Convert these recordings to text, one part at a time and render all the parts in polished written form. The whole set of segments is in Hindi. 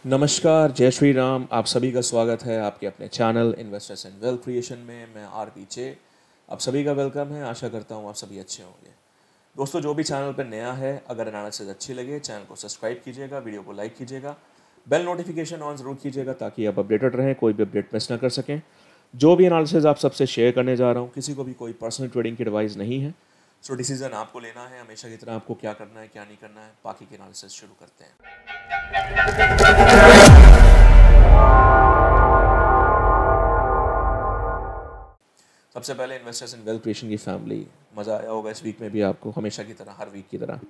नमस्कार, जय श्री राम। आप सभी का स्वागत है आपके अपने channel investors and wealth creation में। मैं आर पीछे आप सभी का वेलकम है। आशा करता हूँ आप सभी अच्छे होंगे। दोस्तों, जो भी चैनल पर नया है, अगर एनालिसिस अच्छी लगे चैनल को सब्सक्राइब कीजिएगा, वीडियो को लाइक कीजिएगा, बेल नोटिफिकेशन ऑन ज़रूर कीजिएगा ताकि आप अपडेटेड रहें, कोई भी अपडेट मिस ना कर सकें। जो भी एनालिसिस आप सबसे शेयर करने जा रहा हूँ, किसी को भी कोई पर्सनल ट्रेडिंग की एडवाइस नहीं है। सो डिसीजन आपको लेना है। हमेशा की तरह आपको क्या करना है क्या नहीं करना है। बाकी के एनालिसिस शुरू करते हैं। सबसे पहले इन्वेस्टर्स इन वेल्थ क्रिएशन की फैमिली, मज़ा आया होगा इस वीक में भी आपको, हमेशा की तरह, हर वीक की तरह।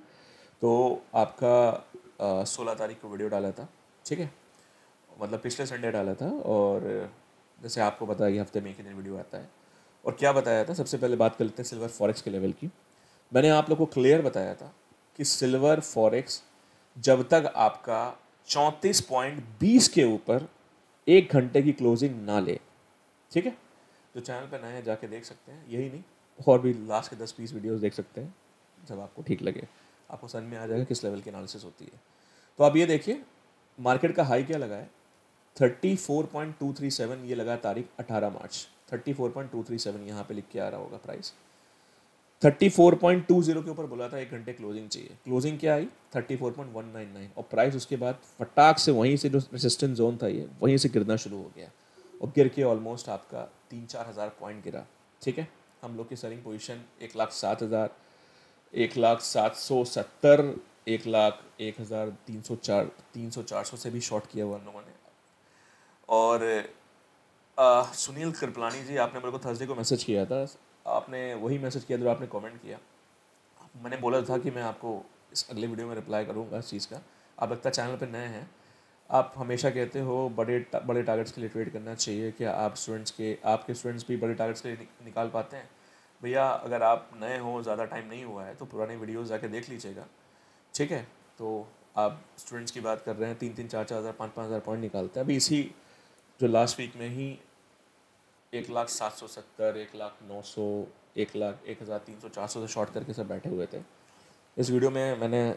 तो आपका 16 तारीख को वीडियो डाला था, ठीक है, मतलब पिछले संडे डाला था। और जैसे आपको पता है कि हफ्ते में एक ही दिन वीडियो आता है। और क्या बताया था, सबसे पहले बात कर लेते हैं सिल्वर फॉरेक्स के लेवल की। मैंने आप लोग को क्लियर बताया था कि सिल्वर फॉरेक्स जब तक आपका 34.20 के ऊपर 1 घंटे की क्लोजिंग ना ले, ठीक है। जो चैनल पर नए हैं जाके देख सकते हैं, यही नहीं और भी लास्ट के 10-20 वीडियोस देख सकते हैं। जब आपको ठीक लगे आपको समझ में आ जाएगा किस लेवल की एनालिसिस होती है। तो आप ये देखिए, मार्केट का हाई क्या लगा है, 34.237। ये लगा तारीख 18 मार्च। 34.237 यहाँ पे लिख के आ रहा होगा प्राइस। 34.20 के ऊपर बोला था 1 घंटे क्लोजिंग चाहिए। क्लोजिंग क्या आई, 34.199। और प्राइस उसके बाद फटाक से वहीं से जो रेसिस्टेंस जोन था ये वहीं से गिरना शुरू हो गया। और गिर के ऑलमोस्ट आपका 3-4 हज़ार पॉइंट गिरा, ठीक है। हम लोग की सेलिंग पोजीशन 1,07,000, 1,0770, 1,01,304, 300-400 से भी शॉर्ट किया हुआ हम लोगों ने। और सुनील कृपलानी जी, आपने मेरे को थर्सडे को मैसेज किया था। आपने वही मैसेज किया जो आपने कमेंट किया। मैंने बोला था कि मैं आपको इस अगले वीडियो में रिप्लाई करूँगा इस चीज़ का। आप लगता चैनल पर नए हैं। आप हमेशा कहते हो बड़े टारगेट्स के लिए ट्रेड करना चाहिए। क्या आप आपके स्टूडेंट्स भी बड़े टारगेट्स के लिए निकाल पाते हैं? भैया, अगर आप नए हो, ज़्यादा टाइम नहीं हुआ है, तो पुराने वीडियोस जाके देख लीजिएगा, ठीक है। तो आप स्टूडेंट्स की बात कर रहे हैं, 3-3, 4-4 हज़ार, 5-5 हज़ार पॉइंट निकालते हैं। अभी इसी जो लास्ट वीक में ही 1,770, 1,09,00, 1,00,000, 1,300, 400 से शॉर्ट करके सब बैठे हुए थे। इस वीडियो में मैंने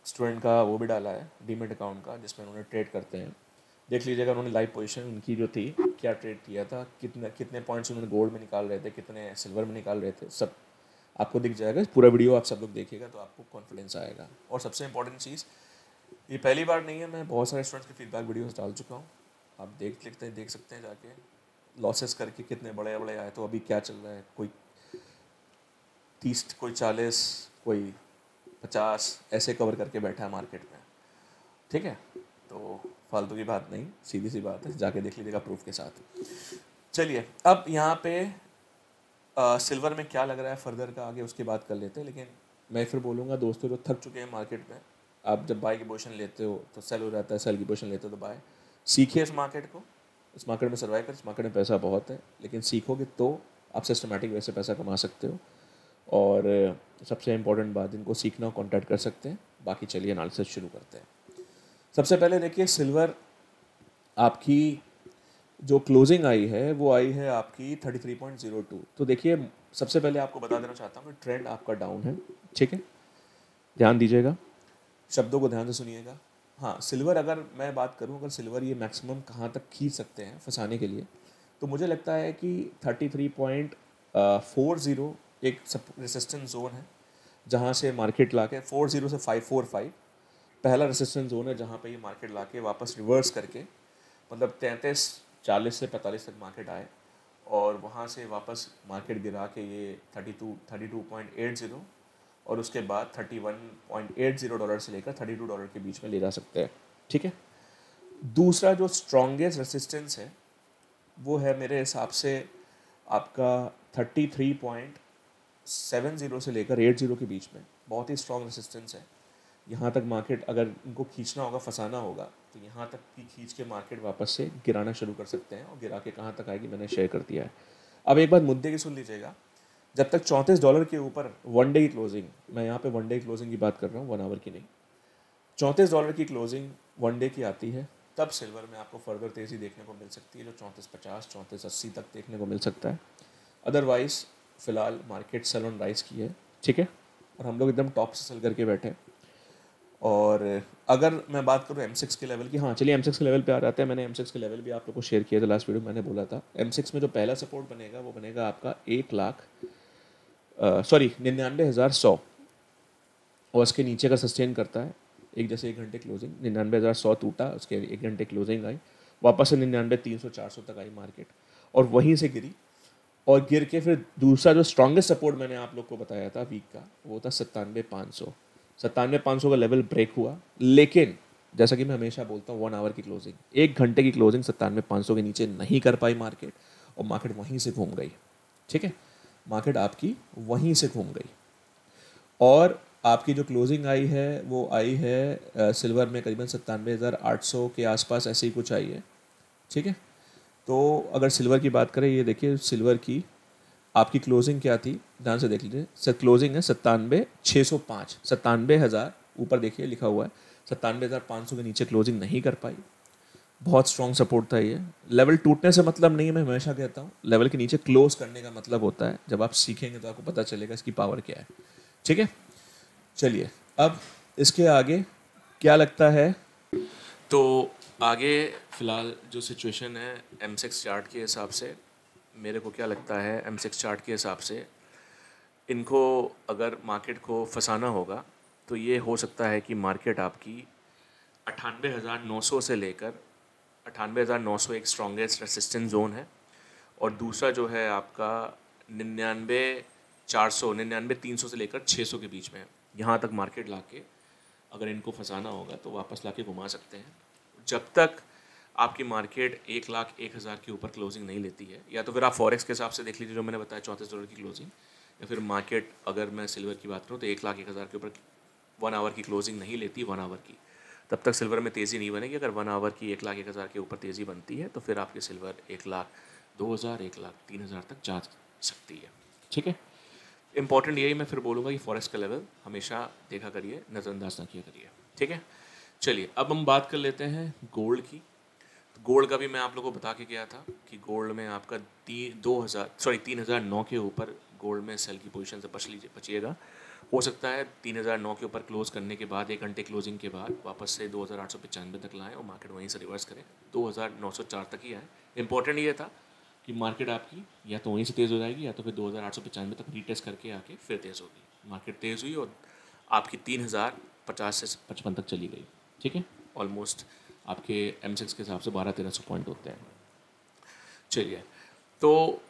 स्टूडेंट का वो भी डाला है, डीमेट अकाउंट का, जिसमें उन्होंने ट्रेड करते हैं। देख लीजिएगा उन्होंने लाइव पोजीशन उनकी जो थी, क्या ट्रेड किया था, कितने कितने पॉइंट्स उन्होंने गोल्ड में निकाल रहे थे, कितने सिल्वर में निकाल रहे थे, सब आपको दिख जाएगा। पूरा वीडियो आप सब लोग देखिएगा तो आपको कॉन्फिडेंस आएगा। और सबसे इंपॉर्टेंट चीज़, ये पहली बार नहीं है, मैं बहुत सारे स्टूडेंट्स के फीडबैक वीडियोस डाल चुका हूँ। आप देख सकते हैं जाके, लॉसेस करके कितने बड़े बड़े आए। तो अभी क्या चल रहा है, कोई 30, कोई 40, कोई 50 ऐसे कवर करके बैठा है मार्केट में, ठीक है। तो फालतू की बात नहीं, सीधी सी बात है, जाके देख लीजिएगा प्रूफ के साथ। चलिए, अब यहाँ पे सिल्वर में क्या लग रहा है फर्दर का, आगे उसकी बात कर लेते हैं। लेकिन मैं फिर बोलूँगा दोस्तों, जो थक चुके हैं मार्केट में, आप जब बाय की पोजीशन लेते हो तो सेल हो जाता है, सेल की पोजीशन लेते हो तो बाय। सीखिए इस मार्केट को, इस मार्केट में सर्वाइव कर। इस मार्केट में पैसा बहुत है, लेकिन सीखोगे तो आप सिस्टमेटिक वे से पैसा कमा सकते हो। और सबसे इम्पोर्टेंट बात, इनको सीखना, कॉन्टैक्ट कर सकते हैं। बाकी चलिए एनालिसिस शुरू करते हैं। सबसे पहले देखिए, सिल्वर आपकी जो क्लोजिंग आई है वो आई है आपकी 33.02। तो देखिए, सबसे पहले आपको बता देना चाहता हूँ कि ट्रेंड आपका डाउन है, ठीक है। ध्यान दीजिएगा, शब्दों को ध्यान से सुनिएगा। हाँ, सिल्वर, अगर मैं बात करूँ, अगर सिल्वर ये मैक्सिमम कहाँ तक खींच सकते हैं फंसाने के लिए, तो मुझे लगता है कि 33.40 एक रेसिस्टेंस जोन है, जहाँ से मार्केट ला के 40 से 545 पहला रेसिस्टेंस जोन है, जहाँ पे ये मार्केट ला के वापस रिवर्स करके, मतलब 33-40 से 45 तक मार्केट आए और वहाँ से वापस मार्केट गिरा के ये 32.80 और उसके बाद $31.80 से लेकर $32 के बीच में ले जा सकते हैं, ठीक है। दूसरा जो स्ट्रॉन्गेस्ट रेसिस्टेंस है वो है मेरे हिसाब से आपका 33.70 से लेकर 80 के बीच में, बहुत ही स्ट्रॉन्ग रेसिस्टेंस है। यहाँ तक मार्केट, अगर इनको खींचना होगा, फंसाना होगा, तो यहाँ तक भी खींच के मार्केट वापस से गिराना शुरू कर सकते हैं। और गिरा के कहाँ तक आएगी मैंने शेयर कर दिया है। अब एक बात मुद्दे की सुन लीजिएगा, जब तक $34 के ऊपर वन डे की क्लोजिंग, मैं यहाँ पे वन डे की क्लोजिंग की बात कर रहा हूँ, 1 आवर की नहीं, $34 की क्लोजिंग वन डे की आती है, तब सिल्वर में आपको फर्दर तेज़ी देखने को मिल सकती है, जो 34.50, 34.80 तक देखने को मिल सकता है। अदरवाइज़ फ़िलहाल मार्केट सेल ऑन राइज की है, ठीक है। और हम लोग एकदम टॉप से सेल करके बैठे हैं। और अगर मैं बात करूँ M6 के लेवल की, हाँ चलिए M6 के लेवल पे आ जाते हैं। मैंने M6 के लेवल भी आप लोग को शेयर किया था लास्ट वीडियो में, मैंने बोला था M6 में जो पहला सपोर्ट बनेगा वो बनेगा आपका 99,100, और उसके नीचे का सस्टेन करता है एक जैसे 1 घंटे क्लोजिंग 99,100 टूटा, उसके 1 घंटे क्लोजिंग आई, वापस से 99,300-400 तक आई मार्केट और वहीं से गिरी, और गिर के फिर दूसरा जो स्ट्रॉन्गेस्ट सपोर्ट मैंने आप लोग को बताया था वीक का वो था 97,500। 97,500 का लेवल ब्रेक हुआ, लेकिन जैसा कि मैं हमेशा बोलता हूँ 1 आवर की क्लोजिंग, 1 घंटे की क्लोजिंग 97,500 के नीचे नहीं कर पाई मार्केट, और मार्केट वहीं से घूम गई। ठीक है, मार्केट आपकी वहीं से घूम गई, और आपकी जो क्लोजिंग आई है वो आई है सिल्वर में करीबन 97,800 के आसपास ऐसे ही कुछ आई है। ठीक है, तो अगर सिल्वर की बात करें, ये देखिए सिल्वर की आपकी क्लोजिंग क्या थी, ध्यान से देख लीजिए, सर क्लोजिंग है 97,605, 97,000 ऊपर देखिए लिखा हुआ है, 97,500 के नीचे क्लोजिंग नहीं कर पाई। बहुत स्ट्रॉन्ग सपोर्ट था ये। लेवल टूटने से मतलब नहीं है, मैं हमेशा कहता हूँ लेवल के नीचे क्लोज करने का मतलब होता है, जब आप सीखेंगे तो आपको पता चलेगा इसकी पावर क्या है। ठीक है, चलिए अब इसके आगे क्या लगता है, तो आगे फ़िलहाल जो सिचुएशन है M6 चार्ट के हिसाब से, मेरे को क्या लगता है M6 चार्ट के हिसाब से इनको अगर मार्केट को फंसाना होगा तो ये हो सकता है कि मार्केट आपकी 98,900 से लेकर 98,900 एक स्ट्रॉन्गेस्ट रेसिस्टेंस जोन है, और दूसरा जो है आपका 99,400 99,300 से लेकर 600 के बीच में है। यहाँ तक मार्केट लाके अगर इनको फंसाना होगा तो वापस लाके घुमा सकते हैं। जब तक आपकी मार्केट 1,01,000 के ऊपर क्लोजिंग नहीं लेती है, या तो फिर आप फॉरेक्स के हिसाब से देख लीजिए जो मैंने बताया $34 की क्लोजिंग, या फिर मार्केट अगर मैं सिल्वर की बात करूँ तो 1,01,000 के ऊपर 1 आवर की क्लोजिंग नहीं लेती 1 आवर की, तब तक सिल्वर में तेज़ी नहीं बनेगी। अगर 1 आवर की 1,01,000 के ऊपर तेज़ी बनती है तो फिर आपकी सिल्वर 1,02,000 1,03,000 तक जा सकती है। ठीक है, इंपॉर्टेंट यही मैं फिर बोलूँगा कि फॉरेक्स का लेवल हमेशा देखा करिए, नज़रअंदाज ना किया करिए। ठीक है, चलिए अब हम बात कर लेते हैं गोल्ड की। तो गोल्ड का भी मैं आप लोगों को बता के गया था कि गोल्ड में आपका 3,009 के ऊपर गोल्ड में सेल की पोजीशन से बचिएगा। हो सकता है 3,009 के ऊपर क्लोज करने के बाद 1 घंटे क्लोजिंग के बाद वापस से 2,895 तक लाएँ और मार्केट वहीं से रिवर्स करें, 2,904 तक ही आए। इंपॉर्टेंट ये था कि मार्केट आपकी या तो वहीं से तेज़ हो जाएगी या तो फिर 2,895 तक रीटेस्ट करके आके फिर तेज़ होगी। मार्केट तेज़ हुई और आपकी 3,050 से 55 तक चली गई। ठीक है, ऑलमोस्ट आपके M6 के हिसाब से 1200-1300 पॉइंट होते हैं। चलिए, तो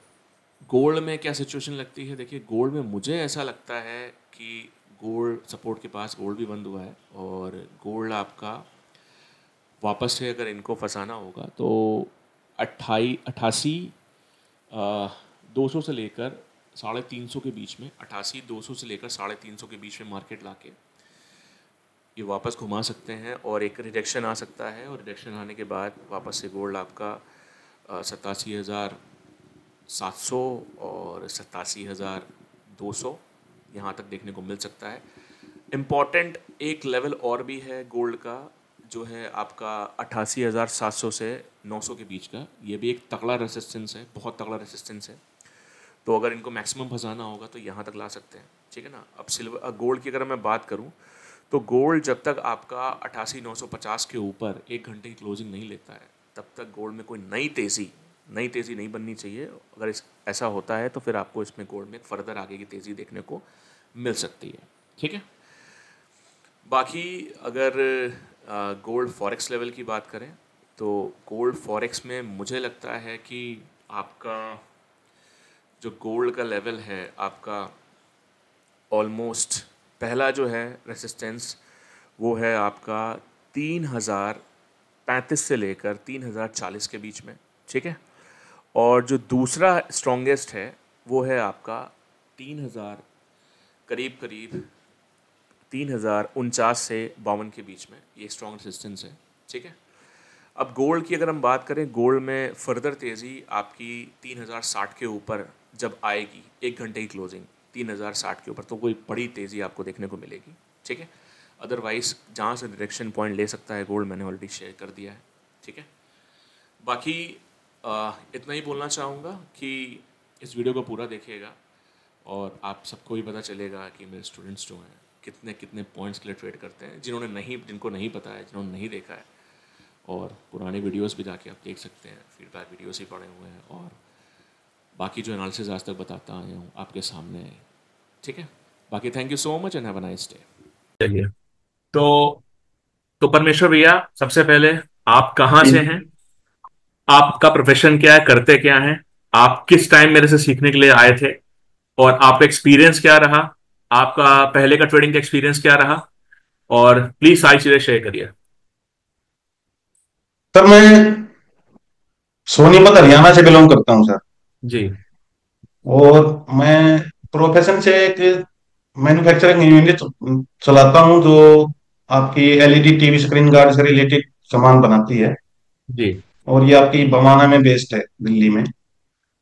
गोल्ड में क्या सिचुएशन लगती है, देखिए गोल्ड में मुझे ऐसा लगता है कि गोल्ड सपोर्ट के पास गोल्ड भी बंद हुआ है, और गोल्ड आपका वापस से अगर इनको फंसाना होगा तो 200 से लेकर 350 के बीच में, 200 से लेकर 350 के बीच में मार्केट लाके ये वापस घुमा सकते हैं, और एक रिजेक्शन आ सकता है, और रिजेक्शन आने के बाद वापस से गोल्ड आपका 87,700 और 87,200 यहाँ तक देखने को मिल सकता है। इम्पॉर्टेंट एक लेवल और भी है गोल्ड का, जो है आपका 88,700 से 900 के बीच का। ये भी एक तगड़ा रेसिस्टेंस है, बहुत तगड़ा रेसिस्टेंस है। तो अगर इनको मैक्सिमम फंसाना होगा तो यहाँ तक ला सकते हैं। ठीक है ना, अब सिल्वर गोल्ड की अगर मैं बात करूँ तो गोल्ड जब तक आपका 88,950 के ऊपर 1 घंटे की क्लोजिंग नहीं लेता है तब तक गोल्ड में कोई नई तेज़ी नहीं बननी चाहिए। अगर ऐसा होता है तो फिर आपको इसमें गोल्ड में फर्दर आगे की तेज़ी देखने को मिल सकती है। ठीक है, बाकी अगर गोल्ड फॉरेक्स लेवल की बात करें तो गोल्ड फॉरेक्स में मुझे लगता है कि आपका जो गोल्ड का लेवल है आपका ऑलमोस्ट पहला जो है रेसिस्टेंस वो है आपका 3,035 से लेकर 3,040 के बीच में। ठीक है, और जो दूसरा स्ट्रॉन्गेस्ट है वो है आपका 3,000 करीब 3,049 से 52 के बीच में, ये स्ट्रॉन्ग रेसिस्टेंस है। ठीक है, अब गोल्ड की अगर हम बात करें, गोल्ड में फर्दर तेज़ी आपकी 3,060 के ऊपर जब आएगी 1 घंटे की क्लोजिंग 3,060 के ऊपर, तो कोई बड़ी तेज़ी आपको देखने को मिलेगी। ठीक है, अदरवाइज़ जहाँ से डायरेक्शन पॉइंट ले सकता है गोल्ड मैंने ऑलरेडी शेयर कर दिया है। ठीक है, बाकी इतना ही बोलना चाहूँगा कि इस वीडियो को पूरा देखिएगा और आप सबको भी पता चलेगा कि मेरे स्टूडेंट्स जो हैं कितने कितने पॉइंट्स के लिए ट्रेड करते हैं, जिनको नहीं पता है, जिन्होंने नहीं देखा है। और पुराने वीडियोस भी जाके आप देख सकते हैं, फीडबैक वीडियोस ही पड़े हुए हैं, और बाकी जो एनालिसिस आज तक बताता आया हूँ आपके सामने है। ठीक है, बाकी thank you so much and have a nice day. चलिए। तो तो परमेश्वर भैया, सबसे पहले आप कहाँ से हैं, आपका प्रोफेशन क्या है, करते क्या हैं, आप किस टाइम मेरे से सीखने के लिए आए थे, और आपका एक्सपीरियंस क्या रहा, आपका पहले का ट्रेडिंग का एक्सपीरियंस क्या रहा, और प्लीज सारी चीजें शेयर करिए। सर मैं सोनीपत हरियाणा से बिलोंग करता हूँ सर। जी। और मैं प्रोफेशन से एक मैन्युफैक्चरिंग यूनिट चलाता हूँ, जो आपकी एलईडी टीवी स्क्रीन गार्ड से रिलेटेड सामान बनाती है। जी। और ये आपकी बमाना में बेस्ड है, दिल्ली में।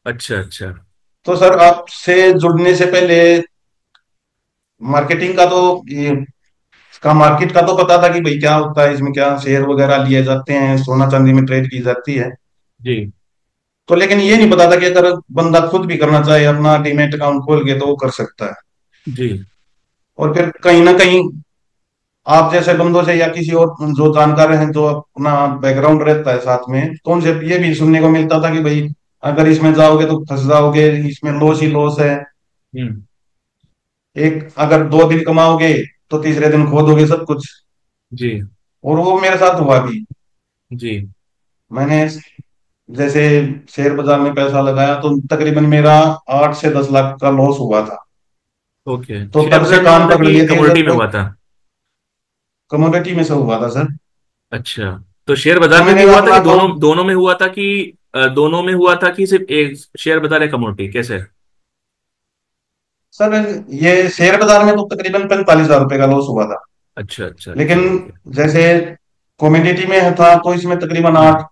अच्छा अच्छा। तो सर आपसे जुड़ने से पहले मार्केटिंग का तो ये इसका मार्केट का तो पता था कि भाई क्या होता है, इसमें क्या शेयर वगैरह लिए जाते हैं, सोना चांदी में ट्रेड की जाती है। जी। तो लेकिन ये नहीं पता था कि अगर बंदा खुद भी करना चाहे अपना डीमेट अकाउंट खोल के तो वो कर सकता है। जी। और फिर कहीं ना कहीं आप जैसे बंदों से या किसी और जो जानकार हैं, जो अपना बैकग्राउंड रहता है साथ में, तो उनसे ये भी सुनने को मिलता था कि भाई अगर इसमें जाओगे तो फंस जाओगे, इसमें लॉस ही लॉस है। हम्म। एक अगर 2 दिन कमाओगे तो तीसरे दिन खो दोगे सब कुछ। जी। और वो मेरे साथ हुआ भी। जी। मैंने जैसे शेयर बाजार में पैसा लगाया तो तकरीबन मेरा 8 से 10 लाख का लॉस हुआ था। ओके, तो शेयर तब से बाजार में हुआ कान था पकड़ कि लिए थे कमोडिटी अगर में कोई हुआ था? कमोडिटी में से हुआ था सर। अच्छा, तो शेयर तो बाजार में भी मैंने हुआ था अपना कि दोनों अकाउंट, दोनों में हुआ था कि दोनों में हुआ था कि सिर्फ एक शेयर बाजार है, कमोडिटी कैसे? सर ये शेयर बाजार में तो तकरीबन 45 हजार रुपए का लॉस हुआ था। अच्छा अच्छा लेकिन अच्छा, ओके। जैसे कमोडिटी में था तो इसमें तकरीबन हम्म। आठ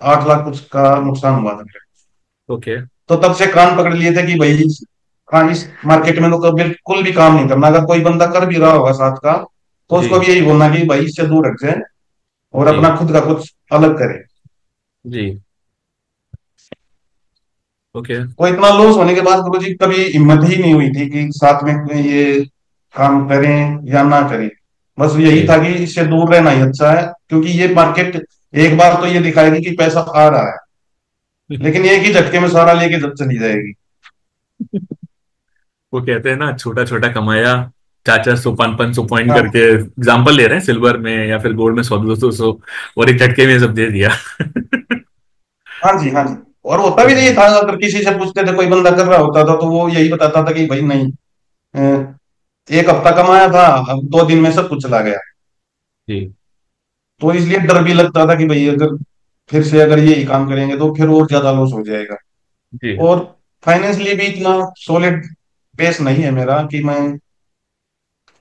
8 लाख कुछ का नुकसान हुआ था मेरा। ओके। तो तब से कान पकड़ लिए थे कि भाई हाँ, इस मार्केट में तो बिल्कुल भी काम नहीं करना। अगर कोई बंदा कर भी रहा होगा साथ का, तो उसको जी। भी यही बोलना कि भाई इससे दूर रख जाए और जी। अपना खुद का कुछ अलग करे। जी। ओके। तो इतना लॉस होने के बाद गुरुजी कभी हिम्मत ही नहीं हुई थी कि साथ में ये काम करें या ना करें। बस यही जी। था कि इससे दूर रहना ही अच्छा है, क्योंकि ये मार्केट एक बार तो ये दिखाएगी कि पैसा आ रहा है, लेकिन एक ही झटके में सारा लेके जब चली जाएगी। वो कहते हैं ना, छोटा छोटा कमाया, चार 400 500 पॉइंट हाँ करके एग्जाम्पल ले रहे हैं, सिल्वर में या फिर गोल्ड में 100 200 और एक झटके में सब दे दिया। हाँ जी, हाँ जी। और होता भी नहीं था, अगर किसी से पूछते थे, कोई बंदा कर रहा होता था तो वो यही बताता था कि भाई नहीं, एक हफ्ता कमाया था, अब 2 दिन में सब कुछ चला गया। जी। तो इसलिए डर भी लगता था कि भाई अगर फिर से अगर यही काम करेंगे तो फिर और ज्यादा लॉस हो जाएगा। जी। और फाइनेंशियली भी इतना सॉलिड बेस नहीं है मेरा कि मैं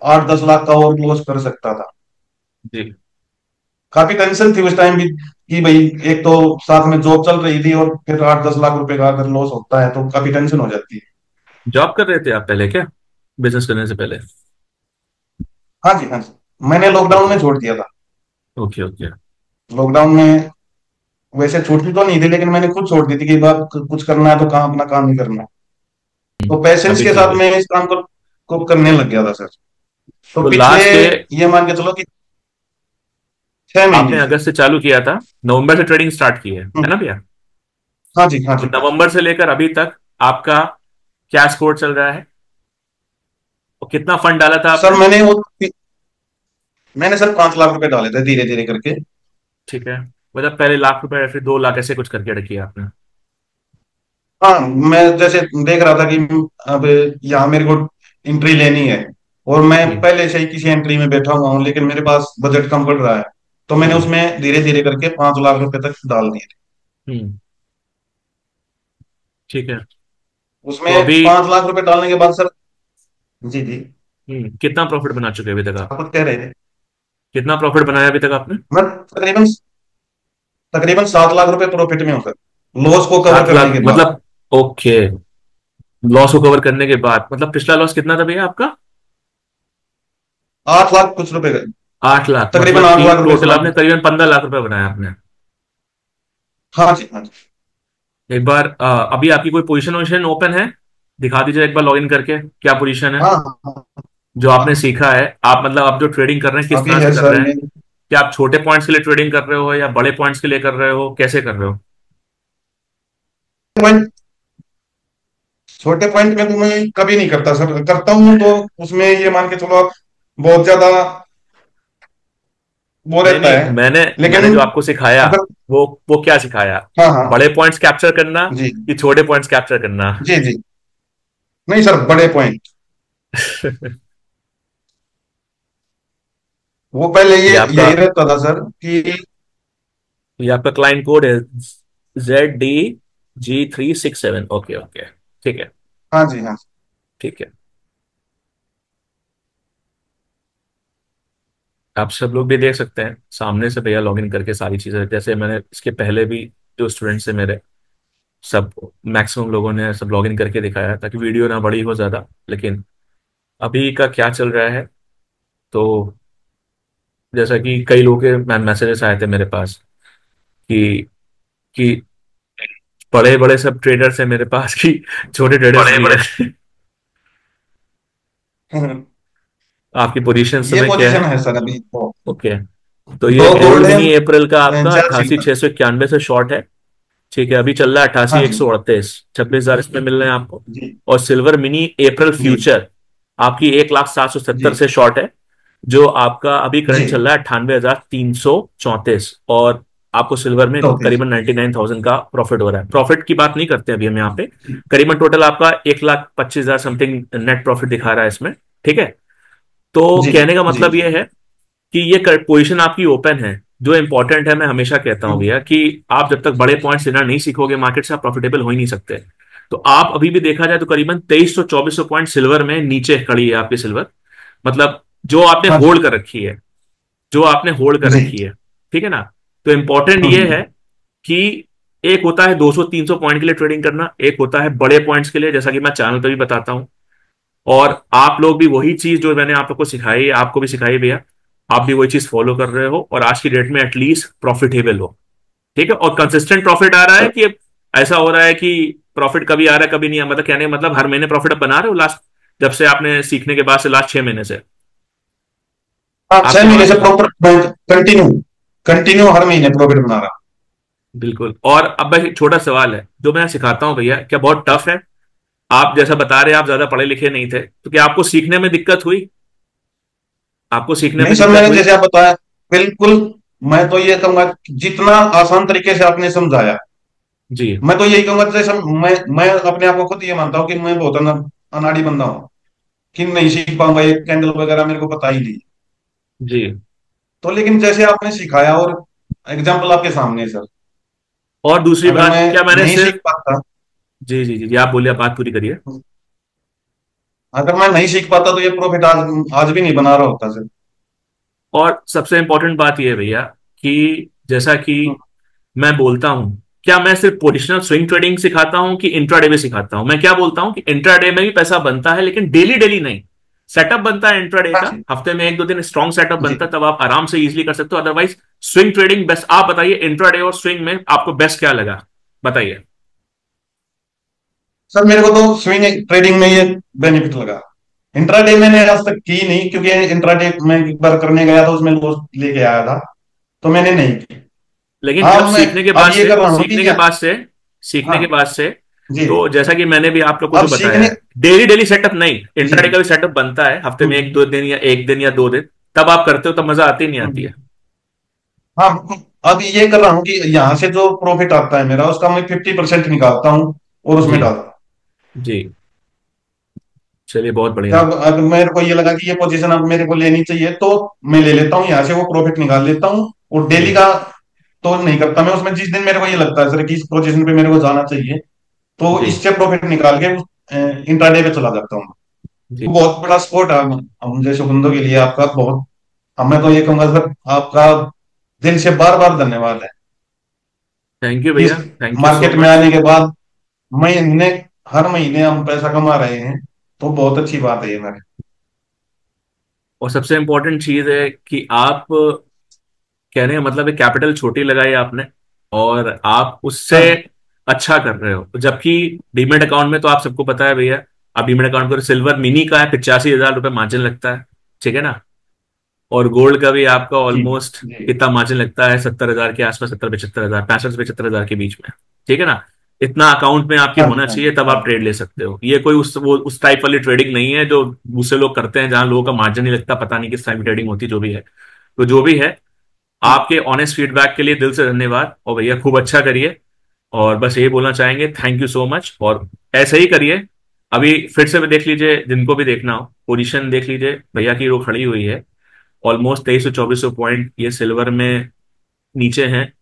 8-10 लाख का और लॉस कर सकता था। जी। काफी टेंशन थी उस टाइम भी कि भाई एक तो साथ में जॉब चल रही थी और फिर 8-10 लाख रुपए का अगर लॉस होता है तो काफी टेंशन हो जाती है। जॉब कर रहे थे आप पहले क्या, बिजनेस करने से पहले? हाँ जी, हाँ जी। मैंने लॉकडाउन ओके। में छोड़ दिया था। ओके। ओके। लॉकडाउन में वैसे छूटती तो नहीं थी, लेकिन मैंने खुद छोड़ दी थी कि बाप कुछ करना है तो काम, अपना काम ही करना है। तो पेशेंस अभी के ठीक साथ है। मैं इस काम को करने लग गया था सर। तो तो पिछले, लास्ट के, ये मान के चलो कि 6 महीने आपने से। अगस्त से चालू किया था, नवंबर से ट्रेडिंग स्टार्ट की है ना भैया? हाँ जी, हाँ तो जी, हाँ जी। नवंबर से लेकर अभी तक आपका क्या स्कोर चल रहा है, और कितना फंड डाला था सर आपने? मैंने सर 5 लाख रुपए डाले थे धीरे धीरे करके। ठीक है, मतलब पहले लाख रुपए या फिर 2 लाख ऐसे कुछ करके रखी है आपने? हाँ, मैं जैसे देख रहा था कि अब यहाँ मेरे को एंट्री लेनी है, और मैं जी। पहले से ही किसी एंट्री में बैठा हुआ हूँ, लेकिन मेरे पास बजट कम पड़ रहा है। तो मैंने जी। उसमें धीरे धीरे करके 5 लाख रुपए तक डाल दिए थे। हम्म। ठीक है। तो उसमें अभी 5 लाख रुपए डालने के बाद सर, जी जी, कितना प्रॉफिट बना चुके हैं अभी तक आप? आप कुछ कह रहे थे। कितना प्रॉफिट बनाया अभी तक आपने? मैं तकरीबन तकरीबन 7 लाख रुपए प्रॉफिट में हूँ सर, लॉस को कवर सात करने लाख के बाद। मतलब? ओके। लॉस को कवर करने के बाद मतलब पिछला लॉस कितना था भैया आपका? 8 लाख कुछ रुपए का, 8 लाख, तकरीबन मतलब आठ कि लाख रुपए टोटल चला आपने गया। करीबन 15 लाख रुपए बनाया आपने। हाँ जी, हाँ जी। एक बार अभी आपकी कोई पोजीशन वोजिशन ओपन है? दिखा दीजिए एक बार लॉगिन करके, क्या पोजीशन है? हाँ हाँ हाँ। जो आपने सीखा है, आप मतलब आप जो ट्रेडिंग कर रहे हैं किस अभी तरह से है कर सर रहे हैं? मेरे क्या आप छोटे पॉइंट्स के लिए ट्रेडिंग कर रहे हो या बड़े पॉइंट्स के लिए कर रहे हो, कैसे कर रहे हो? पॉइंट। छोटे पॉइंट में तो मैं कभी नहीं करता सर, करता हूँ तो उसमें ये मान के चलो आप बहुत ज्यादा वो नहीं रहता नहीं, है। मैंने मैंने लेकिन जो आपको सिखाया, अगर वो क्या सिखाया? हाँ हाँ बड़े पॉइंट्स कैप्चर करना जी कि छोटे पॉइंट्स कैप्चर करना? जी जी, नहीं सर बड़े पॉइंट। वो पहले ये ये आपका यही रहता था सर कि ये आपका क्लाइंट कोड है, ZDG367। ओके ओके, ठीक है। हाँ जी हाँ। ठीक है, आप सब लोग भी देख सकते हैं सामने से भैया लॉगिन करके सारी चीजें, जैसे मैंने इसके पहले भी जो स्टूडेंट्स हैं मेरे, सब मैक्सिमम लोगों ने सब लॉगिन करके दिखाया, ताकि वीडियो ना बड़ी हो ज्यादा। लेकिन अभी का क्या चल रहा है, तो जैसा कि कई लोगों के मैसेजेस आए थे मेरे पास कि कि बड़े बड़े सब ट्रेडर्स हैं मेरे पास कि छोटे ट्रेडर्स बड़े भी बड़े हैं। आपकी पोजीशन ये समय क्या पोजीशन है? है सर अभी तो। ओके, तो ये दो गोल्ड गोल्ड है, मिनी अप्रैल का आपका चार 88 सिल्वर। 691 से शॉर्ट है। ठीक है, अभी चल रहा है हाँ 88 एक जी सौ अड़तीस 26,000 इसमें मिल रहे हैं आपको। जी और सिल्वर मिनी अप्रैल जी फ्यूचर आपकी 1,07,70 जी से शॉर्ट है, जो आपका अभी जी। करंट चल रहा है 98,334। और आपको सिल्वर में चौतीस। करीबन 99,000 का प्रॉफिट हो रहा है। प्रॉफिट की बात नहीं करते अभी हम यहाँ पे, जी करीबन टोटल आपका 1,25,000 समथिंग नेट प्रॉफिट दिखा रहा है इसमें। ठीक है, तो जी कहने का जी मतलब जी। ये है कि ये पोजीशन आपकी ओपन है। जो इंपॉर्टेंट है, मैं हमेशा कहता हूं भैया कि आप जब तक बड़े पॉइंट्स लेना नहीं सीखोगे मार्केट से, आप प्रॉफिटेबल हो ही नहीं सकते। तो आप अभी भी देखा जाए तो करीबन 2300 2400 पॉइंट सिल्वर में नीचे खड़ी है आपकी सिल्वर, मतलब जो आपने हाँ जी होल्ड कर रखी है, जो आपने होल्ड कर जी। रखी है। ठीक है ना? तो इंपॉर्टेंट ये है कि एक होता है 200 300 पॉइंट के लिए ट्रेडिंग करना, एक होता है बड़े पॉइंट्स के लिए, जैसा कि मैं चैनल पे भी बताता हूं। और आप लोग भी वही चीज जो मैंने आप लोग को सिखाई है, आपको भी सिखाई भैया, आप भी वही चीज फॉलो कर रहे हो और आज की डेट में एटलीस्ट प्रॉफिटेबल हो। ठीक है, और कंसिस्टेंट प्रॉफिट आ रहा है कि ऐसा हो रहा है कि प्रॉफिट कभी आ रहा है कभी नहीं आ, मतलब कहने का मतलब हर महीने प्रॉफिट आप बना रहे हो लास्ट, जब से आपने सीखने के बाद से लास्ट 6 महीने से हाँ, छह आपके महीने से पास? प्रॉपर कंटिन्यू कंटिन्यू हर महीने प्रॉफिट बना रहा। बिल्कुल। और अब भाई छोटा सवाल है जो मैं सिखाता हूँ भैया, क्या बहुत टफ है? आप जैसा बता रहे हैं आप ज्यादा पढ़े लिखे नहीं थे, तो क्या आपको सीखने में दिक्कत हुई? आपको सीखने नहीं में सर, दिक्कत मैंने हुई? जैसे आप बताया बिल्कुल। मैं तो ये कहूंगा कि जितना आसान तरीके से आपने समझाया, जी मैं तो यही कहूंगा जैसे मैं अपने आप को खुद ये मानता हूँ कि मैं बहुत अनाड़ी बंदा हूँ, कि नहीं सीख पाऊंगा, ये कैंडल वगैरह मेरे को पता ही नहीं। जी। तो लेकिन जैसे आपने सिखाया और एग्जाम्पल आपके सामने है सर। और दूसरी अगर बात, मैं क्या मैंने नहीं सीख सिर्फ, पाता, जी जी जी आप बोलिए, आप बात पूरी करिए। अगर मैं नहीं सीख पाता तो ये प्रॉफिट आज आज भी नहीं बना रहा होता सर। और सबसे इंपॉर्टेंट बात यह है भैया कि जैसा कि मैं बोलता हूं, क्या मैं सिर्फ पोजिशनल स्विंग ट्रेडिंग सिखाता हूं कि इंट्राडे में सिखाता हूं? मैं क्या बोलता हूं कि इंट्राडे में भी पैसा बनता है, लेकिन डेली डेली नहीं। सेटअप बनता है इंट्राडे हाँ का, जी हफ्ते में 1 2 दिन स्ट्रॉन्ग सेटअप जी। बनता है, तब आप आराम से इजीली कर सकते हो। Otherwise swing trading best. आप बताइए इंट्राडे और स्विंग में आपको बेस्ट क्या लगा, बताइए। सर मेरे को तो स्विंग ट्रेडिंग में ये बेनिफिट लगा। इंट्राडे मैंने आज तक की नहीं, क्योंकि इंट्राडे मैं एक बार करने गया था, उसमें लॉस लेके आया था, तो मैंने नहीं की। लेकिन हाँ जब मैं सीखने के अब बाद ये से कर रहा हूँ सीखने कि के बाद से सीखने हाँ के बाद से जी, तो जैसा कि मैंने भी आप लोग को अब जो बताया सीखने है, डेली डेली सेटअप नहीं, जी इंट्राडे का भी सेटअप बनता है हफ्ते में 1 2 दिन या 1 दिन या 2 दिन, तब आप करते हो तब मजा आती नहीं आती है? हाँ अब ये कर रहा हूँ कि यहाँ से जो प्रॉफिट आता है मेरा, उसका मैं 50% निकालता हूँ और उसमें जी डालता हूँ। जी, चलिए बहुत बढ़िया। तब अगर मेरे को ये लगा कि ये पोजीशन अब मेरे को लेनी चाहिए, तो मैं ले लेता हूँ यहाँ से, वो प्रॉफिट निकाल लेता हूँ। और डेली जी का तो नहीं करता मैं उसमें। जिस दिन मेरे को ये लगता है सर कि इस पोजीशन पे मेरे को जाना चाहिए, तो जी इससे प्रॉफिट निकाल के इंट्राडे पे चला जाता हूँ। जी। तो बहुत बड़ा सपोर्ट है हम जैसे बंदों के लिए आपका। बहुत मैं तो ये कहूंगा सर, आपका दिल से बार बार धन्यवाद है थैंक यू कि भैया, इस थैंक यू सो मार्केट में मच। आने के बाद महीने हर महीने हम पैसा कमा रहे हैं, तो बहुत अच्छी बात है ये मेरे। और सबसे इंपॉर्टेंट चीज है कि आप कहने का मतलब है कैपिटल छोटी लगाई आपने, और आप उससे हाँ जी अच्छा कर रहे हो। जबकि डीमेट अकाउंट में तो आप सबको पता है भैया आप डीमेट अकाउंट करो। सिल्वर मिनी का है 85,000 रुपये मार्जिन लगता है, ठीक है ना। और गोल्ड का भी आपका जी ऑलमोस्ट जी। कितना मार्जिन लगता है, 70,000 के आसपास, 70-75,000, 65-75,000 के बीच में, ठीक है ना। इतना अकाउंट में आपके हाँ जी होना हाँ चाहिए, जी तब हाँ आप ट्रेड ले सकते हो। ये कोई उस टाइप वाली ट्रेडिंग नहीं है जो दूसरे लोग करते हैं, जहां लोगों का मार्जिन नहीं लगता, पता नहीं किस टाइप की ट्रेडिंग होती है, जो भी है। तो जो भी है, जी। आपके ऑनेस्ट फीडबैक के लिए दिल से धन्यवाद, और भैया खूब अच्छा करिए। और बस यही बोलना चाहेंगे, थैंक यू सो मच, और ऐसे ही करिए। अभी फिर से भी देख लीजिए, जिनको भी देखना हो पोजीशन देख लीजिए, भैया की रो खड़ी हुई है। ऑलमोस्ट 2300-2400 पॉइंट ये सिल्वर में नीचे हैं।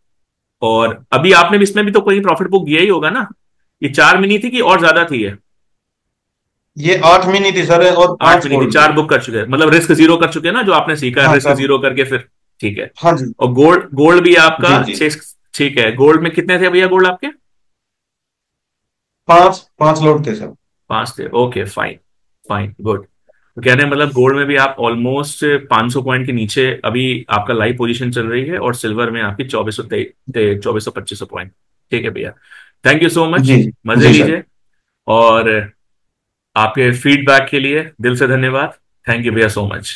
और अभी आपने भी इसमें भी तो कोई प्रॉफिट बुक किया ही होगा ना। ये 4 मिनी थी कि और ज्यादा थी ये? ये 8 मिनी थी सर, और 8 5 मिनी थी, गोल्ड थी। 4 बुक कर चुके हैं, मतलब रिस्क जीरो कर चुके हैं ना, जो आपने सीखा है हाँ रिस्क सर। जीरो करके फिर। ठीक है। हाँ जी। और गोल्ड, गोल्ड भी आपका जी जी। 6। ठीक है, गोल्ड में कितने थे भैया गोल्ड आपके? 5 लोड थे सर। 5 थे, ओके फाइन। Fine, good. तो कह रहे हैं मतलब गोल्ड में भी आप ऑलमोस्ट 500 पॉइंट के नीचे अभी आपका लाइव पोजीशन चल रही है, और सिल्वर में आपकी 2400-2500 पॉइंट। ठीक है भैया, थैंक यू सो मच, जी मजे जी सर। लीजिए। और आपके फीडबैक के लिए दिल से धन्यवाद। थैंक यू भैया सो मच।